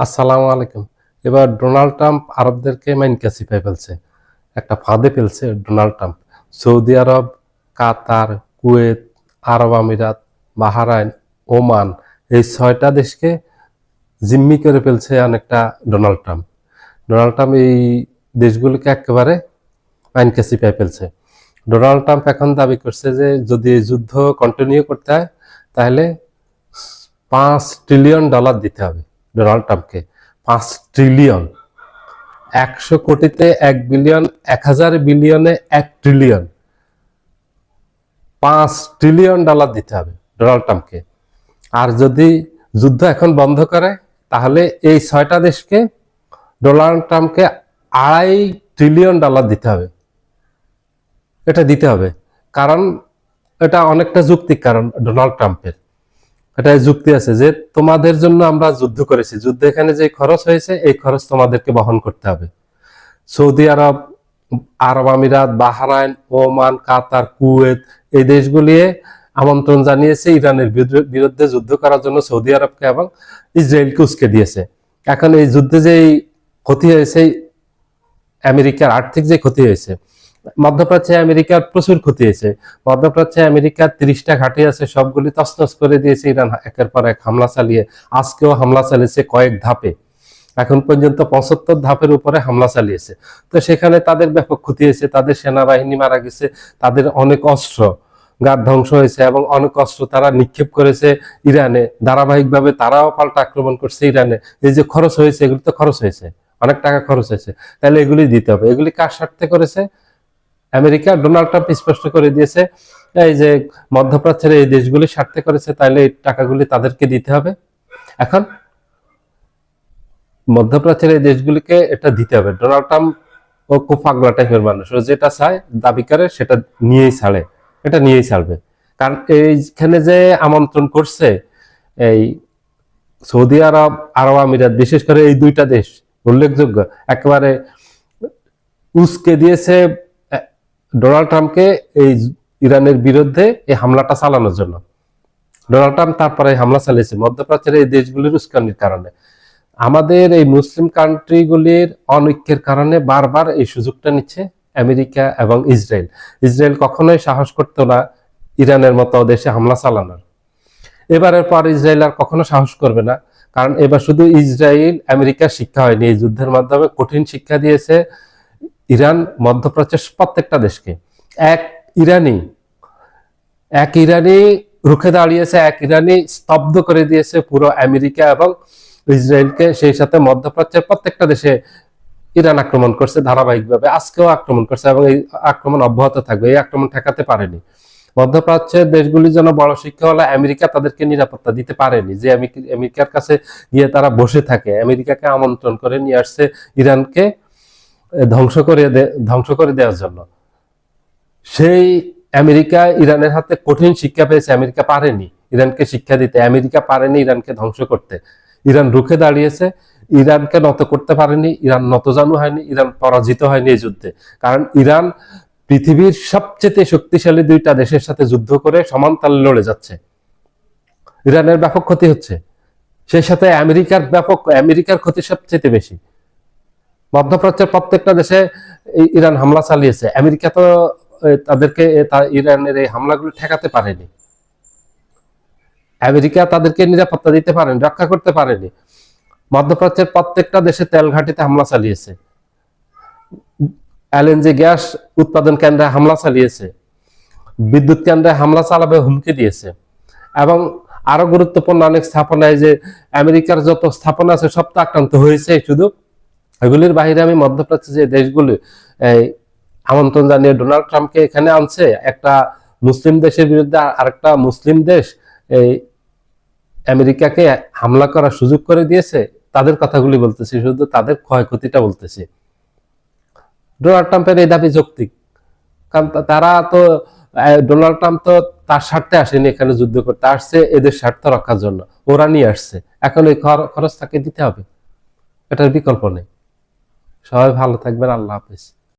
আসসালামু আলাইকুম। এবার ডোনাল্ড ট্রাম্প আরবদেরকে মাইনকাসি পেয়ে ফেলছে, একটা ফাঁদে ফেলছে ডোনাল্ড ট্রাম্প। সৌদি আরব, কাতার, কুয়েত, আরব আমিরাত, বাহরাইন, ওমান, এই 6টা দেশকে জিম্মি করে ফেলছে অনেকটা ডোনাল্ড ট্রাম্প। ডোনাল্ড ট্রাম্প এই দেশগুলোকে একেবারে মাইনকাসি পেয়ে ফেলছে। ডোনাল্ড ট্রাম্প এখন দাবি করছে যে যদি এই যুদ্ধ কন্টিনিউ করতে হয় তাহলে $5 ট্রিলিয়ন দিতে হবে ডোনাল্ড ট্রাম্পকে। 5 ট্রিলিয়ন, 100 কোটিতে 1 বিলিয়ন, 1000 বিলিয়নে 1 ট্রিলিয়ন, $5 ট্রিলিয়ন দিতে হবে ডোনাল্ড ট্রাম্পকে। আর যদি যুদ্ধ এখন বন্ধ করে তাহলে এই 6টা দেশকে ডোনাল্ড ট্রাম্পকে $2.5 ট্রিলিয়ন দিতে হবে। এটা দিতে হবে কারণ এটা অনেকটা যুক্তিক কারণ ডোনাল্ড ট্রাম্পের। এটা যুক্তি আছে যে তোমাদের জন্য আমরা যুদ্ধ করেছি, যুদ্ধ এখানে যে খরচ হয়েছে এই খরচ তোমাদেরকে বহন করতে হবে। সৌদি আরব, আরব আমিরাত, বাহরাইন, ওমান, কাতার, কুয়েত এই দেশগুলি আমন্ত্রণ জানিয়েছে ইরানের বিরুদ্ধে যুদ্ধ করার জন্য সৌদি আরবকে এবং ইসরায়েলকে উস্কে দিয়েছে। এখন এই যুদ্ধে যে ক্ষতি হয়েছে, আমেরিকার আর্থিক যে ক্ষতি হয়েছে, মধ্যপ্রাচ্যে আমেরিকার প্রচুর ক্ষতি হয়েছে। মধ্যপ্রাচ্যে আমেরিকার 30টা ঘাঁটি আছে, সবগুলি তছনছ করে দিয়েছে ইরান একের পর এক হামলা চালিয়ে। আজকেও হামলা চালিয়েছে কয়েক ধাপে, এখন পর্যন্ত 75 ধাপের উপরে হামলা চালিয়েছে। তো সেখানে তাদের ব্যাপক ক্ষতি হয়েছে, তাদের সেনাবাহিনী মারা গেছে, তাদের অনেক অস্ত্র গার ধ্বংস হয়েছে এবং অনেক অস্ত্র তারা নিক্ষেপ করেছে ইরানে। ধারাবাহিকভাবে তারাও পাল্টা আক্রমণ করছে ইরানে। এই যে খরচ হয়েছে, এগুলি তো খরচ হয়েছে, অনেক টাকা খরচ হয়েছে, তাহলে এগুলি দিতে হবে। এগুলি কার স্বার্থে করেছে? আমেরিকা। ডোনাল্ড ট্রাম্প স্পষ্ট করে দিয়েছে এই যে মধ্যপ্রাচ্যের এই দেশগুলি স্বার্থে করেছে, তাহলে এই টাকাগুলি তাদেরকে দিতে হবে। এখন মধ্যপ্রাচ্যের এই দেশগুলিকে এটা দিতে হবে। ডোনাল্ড ট্রাম্প ও খুব পাগলা টাইপের মানুষ, ও যেটা চায় দাবি করে সেটা নিয়েই ছাড়ে, এটা নিয়েই ছাড়বে। কারণ এইখানে যে আমন্ত্রণ করছে এই সৌদি আরব, আরব আমিরাত, বিশেষ করে এই 2টা দেশ উল্লেখযোগ্য, একেবারে উস্কে দিয়েছে ডোনাল্ড ট্রাম্পকে এই ইরানের বিরুদ্ধে এই হামলাটা চালানোর জন্য। ডোনাল্ড ট্রাম্প তারপরে হামলা চালিয়েছে মধ্যপ্রাচ্যের এই দেশগুলির উস্কানির কারণে। আমাদের এই মুসলিম কান্ট্রিগুলির অনৈক্যের কারণে বারবার এই সুযোগটা নিচ্ছে আমেরিকা এবং ইসরায়েল। ইসরায়েল কখনোই সাহস করতো না ইরানের মতো দেশে হামলা চালানোর। এবারের পর ইসরায়েল আর কখনো সাহস করবে না, কারণ এবার শুধু ইসরায়েল আমেরিকার শিক্ষা হয়নি, এই যুদ্ধের মাধ্যমে কঠিন শিক্ষা দিয়েছে ইরান মধ্যপ্রাচ্যের প্রত্যেকটা দেশকে। এক ইরানি রুখে দাঁড়িয়েছে, এক ইরানি স্তব্ধ করে দিয়েছে পুরো আমেরিকা এবং ইসরায়েলকে। সেই সাথে মধ্যপ্রাচ্যের প্রত্যেকটা দেশে ইরান আক্রমণ করছে ধারাবাহিকভাবে, আজকেও আক্রমণ করছে এবং এই আক্রমণ অব্যাহত থাকবে। এই আক্রমণ ঠেকাতে পারেনি মধ্যপ্রাচ্যের দেশগুলির জন্য। বড় শিক্ষা হলো আমেরিকা তাদেরকে নিরাপত্তা দিতে পারেনি, যে আমেরিকার কাছে গিয়ে তারা বসে থাকে। আমেরিকাকে আমন্ত্রণ করে নিয়ে আসছে ইরানকে ধ্বংস করে দেওয়ার জন্য। সেই আমেরিকা ইরানের হাতে কঠিন শিক্ষা পেয়েছে, আমেরিকা পারেনি ইরানকে শিক্ষা দিতে, আমেরিকা পারেনি ইরানকে ধ্বংস করতে। ইরান রুখে দাঁড়িয়েছে, ইরানকে নত করতে পারেনি, ইরান নতজানু হয়নি, ইরান পরাজিত হয়নি এই যুদ্ধে। কারণ ইরান পৃথিবীর সবচেয়ে শক্তিশালী 2টা দেশের সাথে যুদ্ধ করে সমানতালে লড়ে যাচ্ছে। ইরানের ব্যাপক ক্ষতি হচ্ছে, সেই সাথে আমেরিকার ক্ষতি সবচেয়ে বেশি। মধ্যপ্রাচ্যের প্রত্যেকটা দেশে ইরান হামলা চালিয়েছে, আমেরিকা তো তাদেরকে ইরানের এই হামলাগুলো ঠেকাতে পারেনি। আমেরিকা তাদেরকে নিরাপত্তা দিতে পারেনি, রক্ষা করতে পারেনি। মধ্যপ্রাচ্যের প্রত্যেকটা দেশে তেল ঘাঁটিতে হামলা চালিয়েছে, এলএনজি গ্যাস উৎপাদন কেন্দ্রে হামলা চালিয়েছে, বিদ্যুৎ কেন্দ্রে হামলা চালাবে হুমকি দিয়েছে। এবং আরো গুরুত্বপূর্ণ অনেক স্থাপনায়, যে আমেরিকার যত স্থাপনা আছে সব তো আক্রান্ত হয়েছে। শুধু এগুলির বাহিরে আমি মধ্যপ্রাচ্যে যে দেশগুলি আমন্ত্রণ জানিয়ে ডোনাল্ড ট্রাম্পকে এখানে আনছে, একটা মুসলিম দেশের বিরুদ্ধে আরেকটা মুসলিম দেশ এই আমেরিকাকে হামলা করার সুযোগ করে দিয়েছে, তাদের কথাগুলি বলতেছি, শুধু তাদের ক্ষয়ক্ষতিটা বলতেছি। ডোনাল্ড ট্রাম্পের এই দাবি যৌক্তিক, কারণ তারা তো ডোনাল্ড ট্রাম্প তো তার স্বার্থে আসেনি এখানে যুদ্ধ করতে, আসছে এদের স্বার্থ রক্ষার জন্য, ওরা নিয়ে আসছে। এখন এই খরচ তাকে দিতে হবে, এটার বিকল্প নেই। সবাই ভালো থাকবেন, আল্লাহ হাফেজ।